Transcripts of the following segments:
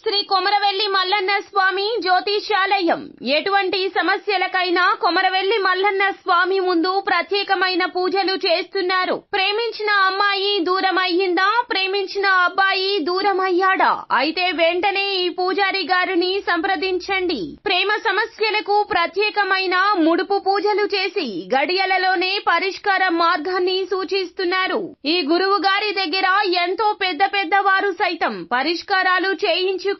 శ్రీ కొమరవెల్లి మల్లన్న స్వామి జ్యోతిష్యాలయం. ఎటువంటి సమస్యలకైనా కొమరవెల్లి మల్లన్న స్వామి ముందు ప్రత్యేకమైన పూజలు చేస్తున్నారు. ప్రేమించిన అమ్మాయి దూరమయ్యిందా, ప్రేమించిన అబ్బాయి దూరమయ్యాడా? అయితే వెంటనే ఈ పూజారి గారిని సంప్రదించండి. ప్రేమ సమస్యలకు ప్రత్యేకమైన ముడుపు పూజలు చేసి గడియలలోనే పరిష్కార మార్గాన్ని సూచిస్తున్నారు. ఈ గురువు గారి దగ్గర ఎంతో పెద్ద వారు సైతం పరిష్కారాలు చేయించుకుంటున్నారు.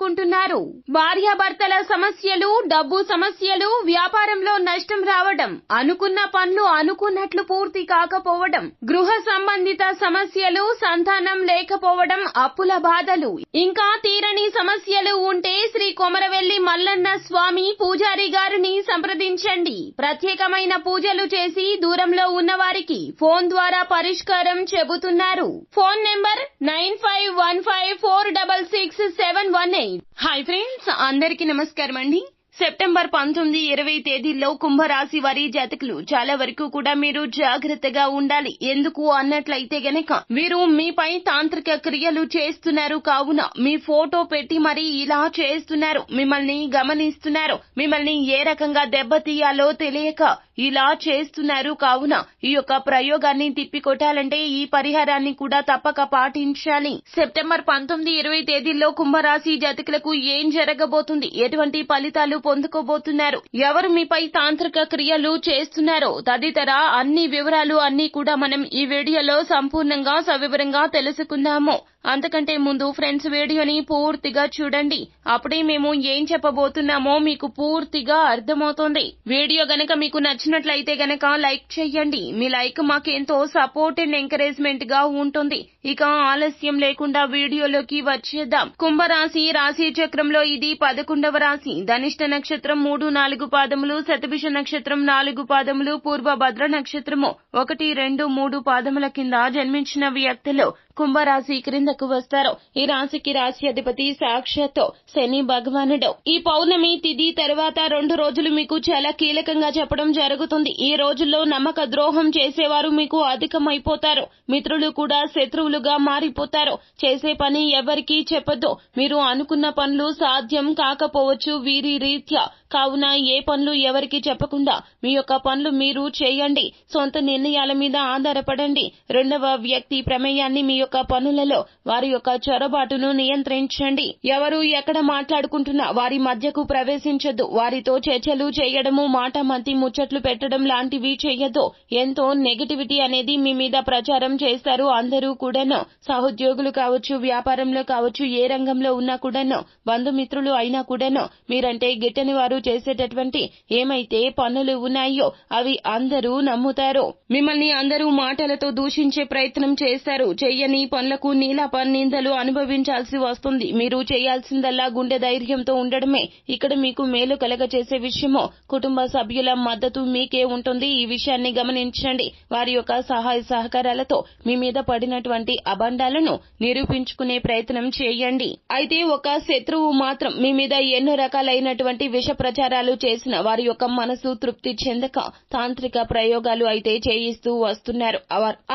భార్యాభర్తల సమస్యలు, డబ్బు సమస్యలు, వ్యాపారంలో నష్టం రావడం, అనుకున్న పనులు అనుకున్నట్లు పూర్తి కాకపోవడం, గృహ సంబంధిత సమస్యలు, సంతానం లేకపోవడం, అప్పుల బాధలు, ఇంకా తీరని సమస్యలు ఉంటే శ్రీ కొమరవెల్లి మల్లన్న స్వామి పూజారి గారిని సంప్రదించండి. ప్రత్యేకమైన పూజలు చేసి దూరంలో ఉన్న వారికి ఫోన్ ద్వారా పరిష్కారం చెబుతున్నారు. Phone number 9515466718. హాయ్ ఫ్రెండ్స్, అందరికీ నమస్కారం అండి. సెప్టెంబర్ 19, 20 తేదీల్లో కుంభరాశి వారి జాతకులు చాలా వరకు కూడా మీరు జాగ్రత్తగా ఉండాలి. ఎందుకు అన్నట్లయితే గనక వీరు మీపై తాంత్రిక క్రియలు చేస్తున్నారు. కావున మీ ఫోటో పెట్టి మరీ ఇలా చేస్తున్నారు. మిమ్మల్ని గమనిస్తున్నారు. మిమ్మల్ని ఏ రకంగా దెబ్బతీయాలో తెలియక ఇలా చేస్తున్నారు. కావున ఈ యొక్క ప్రయోగాన్ని తిప్పికొట్టాలంటే ఈ పరిహారాన్ని కూడా తప్పక పాటించాలి. సెప్టెంబర్ 19, 20 తేదీల్లో కుంభరాశి జాతకులకు ఏం జరగబోతుంది, ఎటువంటి ఫలితాలు పొందుకోబోతున్నారు, ఎవరు మీపై తాంత్రిక క్రియలు చేస్తున్నారో తదితర అన్ని వివరాలు అన్ని కూడా మనం ఈ వీడియోలో సంపూర్ణంగా సవివరంగా తెలుసుకుందాము. అంతకంటే ముందు ఫ్రెండ్స్, వీడియోని పూర్తిగా చూడండి. అప్పుడే మేము ఏం చెప్పబోతున్నామో మీకు పూర్తిగా అర్థమవుతుంది. వీడియో గనక మీకు నచ్చినట్లయితే గనక లైక్ చేయండి. మీ లైక్ మాకెంతో సపోర్ట్ అండ్ ఎంకరేజ్మెంట్ గా ఉంటుంది. ఇక ఆలస్యం లేకుండా వీడియోలోకి వచ్చేద్దాం. కుంభరాశి రాశి చక్రంలో ఇది 11వ రాశి. ధనిష్ట నక్షత్రం 3, 4 పాదములు, శతభిష నక్షత్రం 4 పాదములు, పూర్వ భద్ర నక్షత్రము 1, 2, 3 పాదముల కింద జన్మించిన వ్యక్తులు కుంభరాశి క్రిందకు వస్తారు. ఈ రాశికి రాశి అధిపతి సాక్షాత్తు శని భగవానుడు. ఈ పౌర్ణమి తిథి తర్వాత 2 రోజులు మీకు చాలా కీలకంగా చెప్పడం జరుగుతుంది. ఈ రోజుల్లో నమ్మక ద్రోహం చేసేవారు మీకు అధికమైపోతారు. మిత్రులు కూడా శత్రువులుగా మారిపోతారు. చేసే పని ఎవరికీ చెప్పొద్దు. మీరు అనుకున్న పనులు సాధ్యం కాకపోవచ్చు వీరి రీత్యా. కావున ఏ పనులు ఎవరికి చెప్పకుండా మీ యొక్క పనులు మీరు చేయండి. సొంత నిర్ణయాల మీద ఆధారపడండి. రెండవ వ్యక్తి ప్రమేయాన్ని మీ యొక్క పనులలో వారి యొక్క చొరబాటును నియంత్రించండి. ఎవరు ఎక్కడ మాట్లాడుకుంటున్నా వారి మధ్యకు ప్రవేశించొద్దు. వారితో చర్చలు చేయడము, మాట మంతి ముచ్చట్లు పెట్టడం లాంటివి చేయొద్దు. ఎంతో నెగటివిటీ అనేది మీ మీద ప్రచారం చేస్తారు అందరూ కూడాను. సహోద్యోగులు కావచ్చు, వ్యాపారంలో కావచ్చు, ఏ రంగంలో ఉన్నా కూడాను, బంధుమిత్రులు అయినా కూడాను మీరంటే గిట్టని వారు చేసేటటువంటి ఏమైతే పనులు ఉన్నాయో అవి అందరూ నమ్ముతారు. మిమ్మల్ని అందరూ మాటలతో దూషించే ప్రయత్నం చేస్తారు. చెయ్యని పనులకు నీలాప నిందలు అనుభవించాల్సి వస్తుంది. మీరు చేయాల్సిందల్లా గుండె ధైర్యంతో ఉండడమే. ఇక్కడ మీకు మేలు కలగచేసే విషయమో కుటుంబ సభ్యుల మద్దతు మీకే ఉంటుంది. ఈ విషయాన్ని గమనించండి. వారి యొక్క సహాయ సహకారాలతో మీ మీద పడినటువంటి అబండాలను నిరూపించుకునే ప్రయత్నం చేయండి. అయితే ఒక శత్రువు మాత్రం మీ మీద ఎన్నో రకాలైనటువంటి విష ప్రచారాలు చేసిన వారి యొక్క మనసు తృప్తి చెందక తాంత్రిక ప్రయోగాలు అయితే చేయిస్తూ వస్తున్నారు.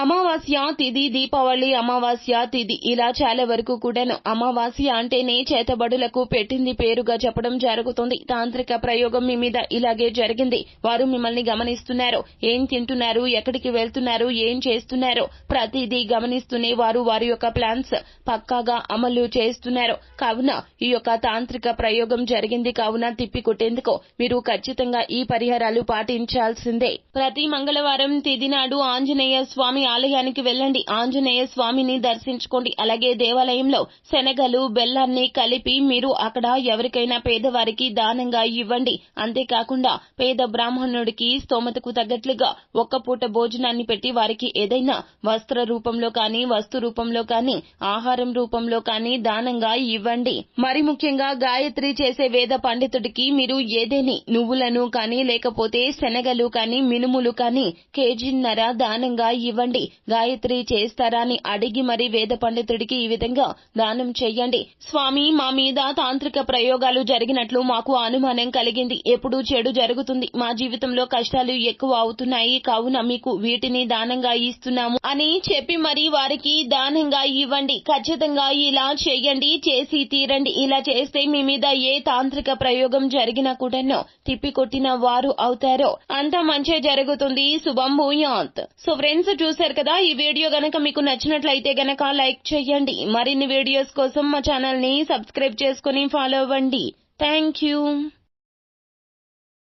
అమావాస్య తిథి, దీపావళి అమావాస్య తిథి, ఇలా చాలా వరకు కూడాను అమావాస్య అంటేనే చేతబడులకు పెట్టింది పేరుగా చెప్పడం జరుగుతుంది. తాంత్రిక ప్రయోగం మీ మీద ఇలాగే జరిగింది. వారు మిమ్మల్ని గమనిస్తున్నారు. ఏం తింటున్నారు, ఎక్కడికి వెళ్తున్నారు, ఏం చేస్తున్నారు, ప్రతిదీ గమనిస్తూనే వారు వారి యొక్క ప్లాన్స్ పక్కాగా అమలు చేస్తున్నారు. కావున ఈ యొక్క తాంత్రిక ప్రయోగం జరిగింది. కావున తిప్పికొట్టేందుకు మీరు ఖచ్చితంగా ఈ పరిహారాలు పాటించాల్సిందే. ప్రతి మంగళవారం తిథి నాడు ఆంజనేయ స్వామి ఆలయానికి వెళ్ళండి. ఆంజనేయ స్వామిని దర్శించుకోండి. అలాగే దేవాలయంలో శనగలు, బెల్లాన్ని కలిపి మీరు అక్కడ ఎవరికైనా పేదవారికి దానంగా ఇవ్వండి. అంతేకాకుండా పేద బ్రాహ్మణుడికి స్తోమతకు తగ్గట్లుగా ఒక్క పూట భోజనాన్ని పెట్టి వారికి ఏదైనా వస్త్ర రూపంలో కానీ, వస్తు రూపంలో కానీ, ఆహారం రూపంలో కానీ దానంగా ఇవ్వండి. మరి ముఖ్యంగా గాయత్రి చేసే వేద పండితుడికి మీరు ఏదేని నువ్వులను కానీ, లేకపోతే శనగలు కానీ, మినుములు కానీ కేజీన్నర దానంగా ఇవ్వండి. గాయత్రి చేస్తారా అని అడిగి అడిగి మరి వేద పండితుడికి ఈ విధంగా దానం చెయ్యండి. స్వామి, మా మీద తాంత్రిక ప్రయోగాలు జరిగినట్లు మాకు అనుమానం కలిగింది. ఎప్పుడు చెడు జరుగుతుంది, మా జీవితంలో కష్టాలు ఎక్కువ అవుతున్నాయి, కావున మీకు వీటిని దానంగా ఇస్తున్నాము అని చెప్పి మరి వారికి దానంగా ఇవ్వండి. ఖచ్చితంగా ఇలా చెయ్యండి, చేసి తీరండి. ఇలా చేస్తే మీ మీద ఏ తాంత్రిక ప్రయోగం జరిగినా కూడా తిప్పికొట్టిన వారు అవుతారో. అంతా మంచి జరుగుతుంది. శుభం భూయాత్. సో ఫ్రెండ్స్, చూశారు కదా, ఈ వీడియో గనక మీకు నచ్చినట్లయితే గనక లైక్ చేయండి. మరిన్ని వీడియోస్ కోసం మా ఛానల్ ని సబ్స్క్రైబ్ చేసుకుని ఫాలో అవ్వండి. Thank you.